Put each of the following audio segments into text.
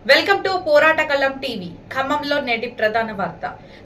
Welcome to పోరాటకలం TV. ఖమ్మంలో నేటి ప్రధాన వార్త.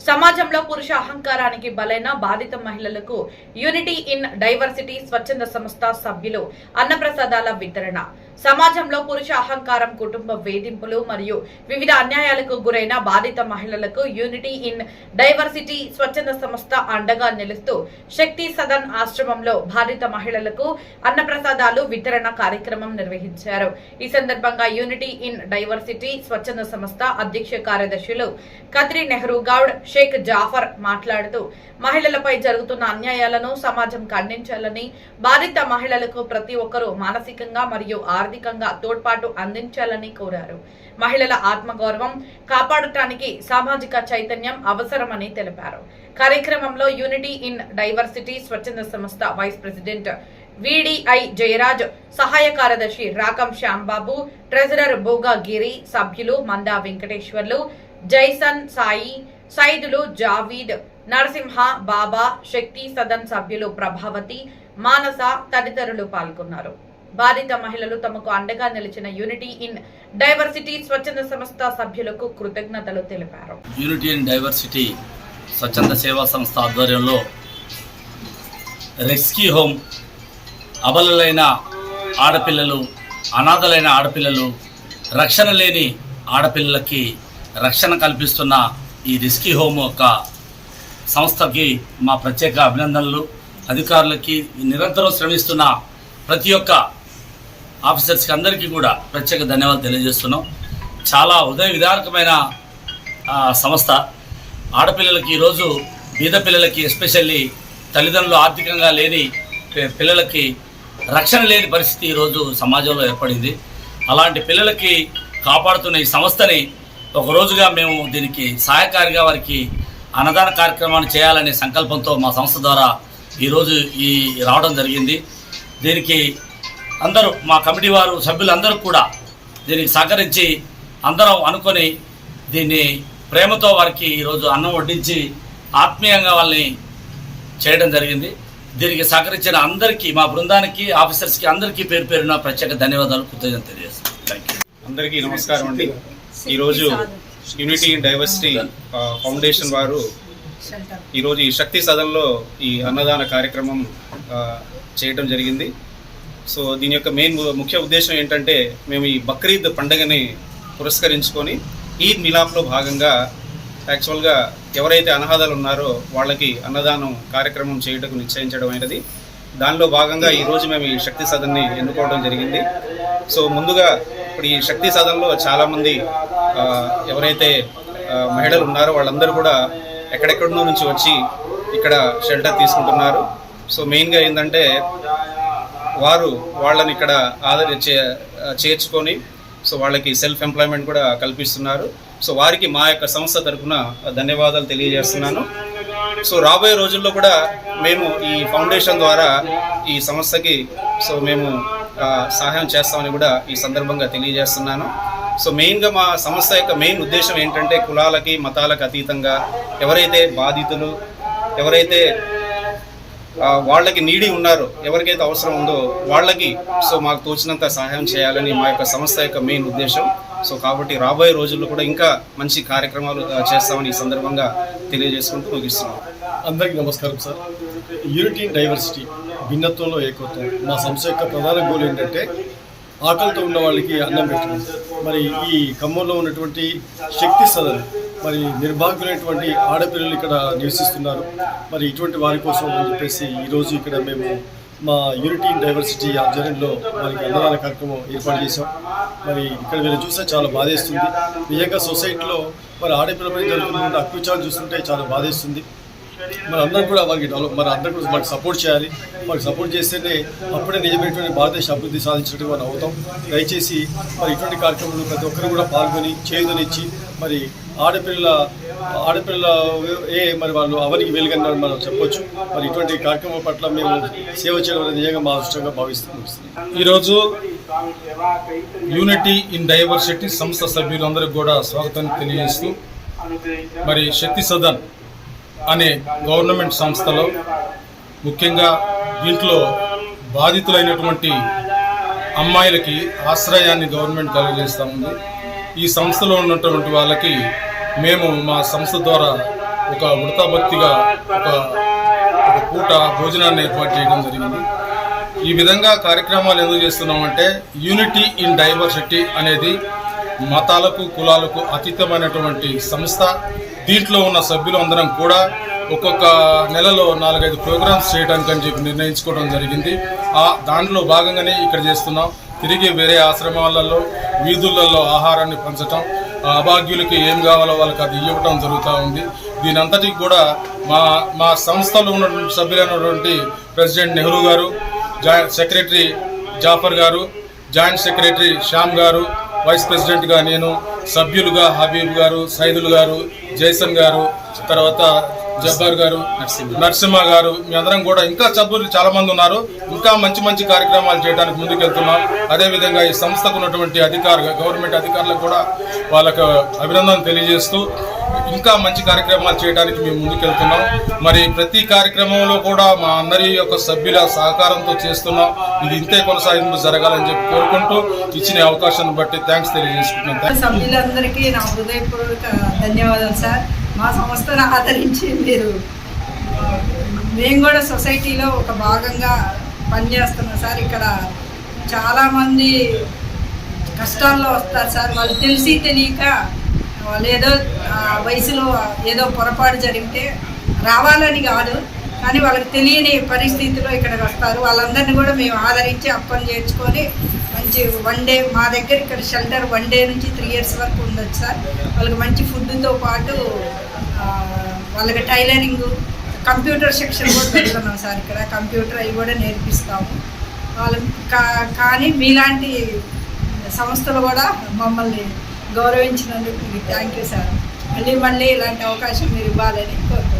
సమాజంలో పురుష అహంకారానికి బలైన బాధిత మహిళలకు యూనిటీ ఇన్ డైవర్సిటీ స్వచ్ఛంద సంస్థ సభ్యులు అన్నప్రసాదాల వితరణ. సమాజంలో పురుష అహంకారం, కుటుంబ వేధింపులు మరియు వివిధ అన్యాయాలకు గురైన బాధిత మహిళలకు యూనిటీ ఇన్ డైవర్సిటీ స్వచ్ఛంద సంస్థ అండగా నిలుస్తూ శక్తి సదన్ ఆశ్రమంలో బాధిత మహిళలకు అన్నప్రసాదాలు వితరణ కార్యక్రమం నిర్వహించారు. ఈ సందర్భంగా యూనిటీ ఇన్ డైవర్సిటీ స్వచ్ఛంద సంస్థ అధ్యక్ష కార్యదర్శులు కద్రి నెహ్రూ గౌడ్, షేక్ జాఫర్ మాట్లాడుతూ మహిళలపై జరుగుతున్న అన్యాయాలను సమాజం ఖండించాలని, బాధిత మహిళలకు ప్రతి ఒక్కరూ మానసికంగా మరియు ఆర్థికంగా తోడ్పాటు అందించాలని కోరారు. మహిళల ఆత్మగౌరవం కాపాడటానికి సామాజిక చైతన్యం అవసరమని తెలిపారు. కార్యక్రమంలో యూనిటీ ఇన్ డైవర్సిటీ స్వచ్ఛంద సంస్థ వైస్ ప్రెసిడెంట్ విడిఐ జయరాజ్, సహాయ కార్యదర్శి రాకం శ్యాంబాబు, ట్రెజరర్ బోగా గిరి, సభ్యులు మందా వెంకటేశ్వర్లు, జైసన్ సాయి, సైదులు జావీద్, నరసింహ, బాబా, శక్తి సదన్ సభ్యులు ప్రభావతి, మానస తదితరులు పాల్గొన్నారు. బాధిత మహిళలు తమకు అండగా నిలిచిన యూనిటీ ఇన్ డైవర్సిటీ స్వచ్ఛంద సంస్థ సభ్యులకు కృతజ్ఞతలు తెలిపారు. యూనిటీ ఇన్ డైవర్సిటీ స్వచ్ఛంద సేవా సంస్థ ఆధ్వర్యంలో రెస్క్యూ హోమ్, అబలలైన ఆడపిల్లలు, అనాథలైన ఆడపిల్లలు, రక్షణ లేని ఆడపిల్లలకి రక్షణ కల్పిస్తున్న ఈ రెస్క్యూ హోమ్ యొక్క సంస్థకి మా ప్రత్యేక అభినందనలు. అధికారులకి, నిరంతరం శ్రమిస్తున్న ప్రతి ఒక్క ఆఫీసర్స్కి అందరికీ కూడా ప్రత్యేక ధన్యవాదాలు తెలియజేస్తున్నాం. చాలా హృదయ విదారకమైన సంస్థ. ఆడపిల్లలకి ఈరోజు బీద పిల్లలకి, ఎస్పెషల్లీ తల్లిదండ్రులు ఆర్థికంగా లేని పిల్లలకి రక్షణ లేని పరిస్థితి ఈరోజు సమాజంలో ఏర్పడింది. అలాంటి పిల్లలకి కాపాడుతున్న ఈ సంస్థని ఒకరోజుగా మేము దీనికి సహాయకారిగా వారికి అన్నదాన కార్యక్రమాన్ని చేయాలనే సంకల్పంతో మా సంస్థ ద్వారా ఈరోజు రావడం జరిగింది. దీనికి అందరూ, మా కమిటీ వారు సభ్యులందరూ కూడా దీనికి సహకరించి అందరం అనుకొని దీన్ని ప్రేమతో వారికి ఈరోజు అన్నం వడ్డించి ఆత్మీయంగా వాళ్ళని చేయడం జరిగింది. దీనికి సహకరించిన అందరికీ, మా బృందానికి, ఆఫీసర్స్కి అందరికీ పేరు పేరున ప్రత్యేక ధన్యవాదాలు, కృతజ్ఞతలు తెలియజేస్తాను. Thank you. అందరికీ నమస్కారం అండి. ఈరోజు యూనిటీ ఇన్ డైవర్సిటీ ఫౌండేషన్ వారు ఈరోజు ఈ శక్తి సదన్లో ఈ అన్నదాన కార్యక్రమం చేయటం జరిగింది. సో దీని యొక్క ముఖ్య ఉద్దేశం ఏంటంటే, మేము ఈ బక్రీద్ పండుగని పురస్కరించుకొని ఈద్ మిలాప్లో భాగంగా యాక్చువల్గా ఎవరైతే అనాథలు ఉన్నారో వాళ్ళకి అన్నదానం కార్యక్రమం చేయటకు నిశ్చయించడం అయినది. దానిలో భాగంగా ఈరోజు మేము ఈ శక్తి సదన్ని ఎన్నుకోవడం జరిగింది. సో ముందుగా ఇప్పుడు ఈ శక్తి సదన్లో చాలామంది ఎవరైతే మహిళలు ఉన్నారో వాళ్ళందరూ కూడా ఎక్కడెక్కడో నుంచి వచ్చి ఇక్కడ షెల్టర్ తీసుకుంటున్నారు. సో మెయిన్గా ఏంటంటే వాళ్ళని ఇక్కడ చేర్చుకొని సో వాళ్ళకి సెల్ఫ్ ఎంప్లాయ్మెంట్ కూడా కల్పిస్తున్నారు. సో వారికి మా యొక్క సంస్థ తరఫున ధన్యవాదాలు తెలియజేస్తున్నాను. సో రాబోయే రోజుల్లో కూడా మేము ఈ ఫౌండేషన్ ద్వారా ఈ సంస్థకి మేము సహాయం చేస్తామని కూడా ఈ సందర్భంగా తెలియజేస్తున్నాను. సో మెయిన్గా మా సంస్థ యొక్క మెయిన్ ఉద్దేశం ఏంటంటే, కులాలకి మతాలకు అతీతంగా ఎవరైతే బాధితులు, ఎవరైతే వాళ్ళకి నీడి ఉన్నారో, ఎవరికైతే అవసరం ఉందో వాళ్ళకి మాకు తోచినంత సహాయం చేయాలని మా యొక్క సంస్థ యొక్క మెయిన్ ఉద్దేశం. సో కాబట్టి రాబోయే రోజుల్లో కూడా ఇంకా మంచి కార్యక్రమాలు చేస్తామని ఈ సందర్భంగా తెలియజేసుకుంటూ ముగిస్తున్నాం. అందరికీ నమస్కారం సార్. యూనిటీ ఇన్ డైవర్సిటీ, భిన్నత్వంలో ఏకత్వం, మా సంస్థ యొక్క ప్రధాన గోల్ ఏంటంటే ఆకలితో ఉన్న వాళ్ళకి అన్నం పెట్టడం. మరి ఈ ఖమ్మంలో ఉన్నటువంటి శక్తి సదన్, మరి నిర్భాగ్యులైనటువంటి ఆడపిల్లలు ఇక్కడ నివసిస్తున్నారు. మరి ఇటువంటి వారి కోసం అని చెప్పేసి ఈరోజు ఇక్కడ మేము మా యూనిటీ ఇన్ డైవర్సిటీ ఆధ్వర్యంలో వారికి అన్నదాన కార్యక్రమం ఏర్పాటు చేశాం. మరి ఇక్కడ వీళ్ళు చూస్తే చాలా బాధేస్తుంది. నిజంగా సొసైటీలో మరి ఆడపిల్లపై జరుగుతున్న అకృత్యాలు చూస్తుంటే చాలా బాధేస్తుంది. మరి అందరూ కూడా వారికి అందరూ కూడా మాకు సపోర్ట్ చేయాలి. మాకు సపోర్ట్ చేస్తేనే అప్పుడే నిజమైనటువంటి భారతదేశ అభివృద్ధి సాధించినట్టు మనం అవుతాం. దయచేసి మరి ఇటువంటి కార్యక్రమాలు ప్రతి ఒక్కరు కూడా పాల్గొని చేయుదనిచ్చి మరి ఆడపిల్ల మరి వాళ్ళు అవరికి వెలుగని మనం చెప్పొచ్చు. మరి ఇటువంటి కార్యక్రమం పట్ల మేము సేవ చేయడం అనేది నిజంగా మా అదృష్టంగా భావిస్తున్నాం. ఈరోజు యూనిటీ ఇన్ డైవర్సిటీ సంస్థ సభ్యులందరికీ కూడా స్వాగతం తెలియజేస్తూ, మరి శక్తి సదన్ అనే గవర్నమెంట్ సంస్థలో ముఖ్యంగా దీంట్లో బాధితులైనటువంటి అమ్మాయిలకి ఆశ్రయాన్ని గవర్నమెంట్ కలుగజేస్తూ ఉంది. ఈ సంస్థలో ఉన్నటువంటి వాళ్ళకి మేము మా సంస్థ ద్వారా ఒక వృతాభక్తిగా ఒక పూట భోజనాన్ని ఏర్పాటు చేయడం జరిగింది. ఈ విధంగా కార్యక్రమాలు ఎందుకు చేస్తున్నామంటే యూనిటీ ఇన్ డైవర్సిటీ అనేది మతాలకు కులాలకు అతీతమైనటువంటి సంస్థ. దీంట్లో ఉన్న సభ్యులు అందరం కూడా ఒక్కొక్క నెలలో 4-5 ప్రోగ్రామ్స్ చేయడానికి అని చెప్పి నిర్ణయించుకోవడం జరిగింది. దాంట్లో భాగంగానే ఇక్కడ చేస్తున్నాం. తిరిగి వేరే ఆశ్రమాలలో వీధులలో ఆహారాన్ని పంచటం, అభాగ్యులకి ఏం కావాలో వాళ్ళకి అది ఇవ్వటం జరుగుతూ ఉంది. దీని అంతటికి కూడా మా సంస్థలో ఉన్నటువంటి సభ్యులైనటువంటి ప్రెసిడెంట్ నెహ్రూ గారు, సెక్రటరీ జాఫర్ గారు, జాయింట్ సెక్రటరీ శ్యామ్ గారు, వైస్ ప్రెసిడెంట్గా నేను, సభ్యులుగా హబీబ్ గారు, సైదుల్ గారు, జైసన్ గారు, తర్వాత జబ్బార్ గారు, నరసింహ గారు, మీ అందరం కూడా ఇంకా సభ్యులు చాలా మంది ఉన్నారు. ఇంకా మంచి మంచి కార్యక్రమాలు చేయడానికి ముందుకెళ్తున్నాం. అదేవిధంగా ఈ సంస్థకు ఉన్నటువంటి గవర్నమెంట్ అధికారులకు కూడా వాళ్ళకు అభినందన తెలియజేస్తూ ఇంకా మంచి కార్యక్రమాలు చేయడానికి మేము ముందుకెళ్తున్నాం. మరి ప్రతి కార్యక్రమంలో కూడా మా అందరి యొక్క సభ్యుల సహకారంతో చేస్తున్నాం. ఇది ఇంతే కొనసాగింపు జరగాలని చెప్పి కోరుకుంటూ ఇచ్చిన అవకాశాన్ని బట్టి థ్యాంక్స్ తెలియజేసుకుంటున్నాం. సభ్యులందరికీ నా హృదయపూర్వక ధన్యవాదాలు సార్. మా సంస్థను ఆదరించి మేము కూడా సొసైటీలో ఒక భాగంగా పనిచేస్తున్నాం సార్. ఇక్కడ చాలామంది కష్టాల్లో వస్తారు సార్. వాళ్ళు తెలిసి తెలియక వాళ్ళు ఏదో వయసులో ఏదో పొరపాటు జరిగితే రావాలని కాదు, కానీ వాళ్ళకి తెలియని పరిస్థితిలో ఇక్కడికి వస్తారు. వాళ్ళందరినీ కూడా మేము ఆదరించి అప్పని చేర్చుకొని మంచి 1 డే మా దగ్గర ఇక్కడ షెల్టర్ 1 డే నుంచి 3 years వరకు ఉండొచ్చు సార్. వాళ్ళకి మంచి ఫుడ్తో పాటు వాళ్ళకి టైలరింగ్, కంప్యూటర్ సెక్షన్ కూడా పెడుతున్నాం సార్. ఇక్కడ కంప్యూటర్ అవి కూడా నేర్పిస్తాము వాళ్ళు. కానీ మీలాంటి సంస్థలు కూడా మమ్మల్ని గౌరవించినందుకు థ్యాంక్ యూ సార్. మళ్ళీ ఇలాంటి అవకాశం మీరు ఇవ్వాలని కోరుకుంటున్నాను.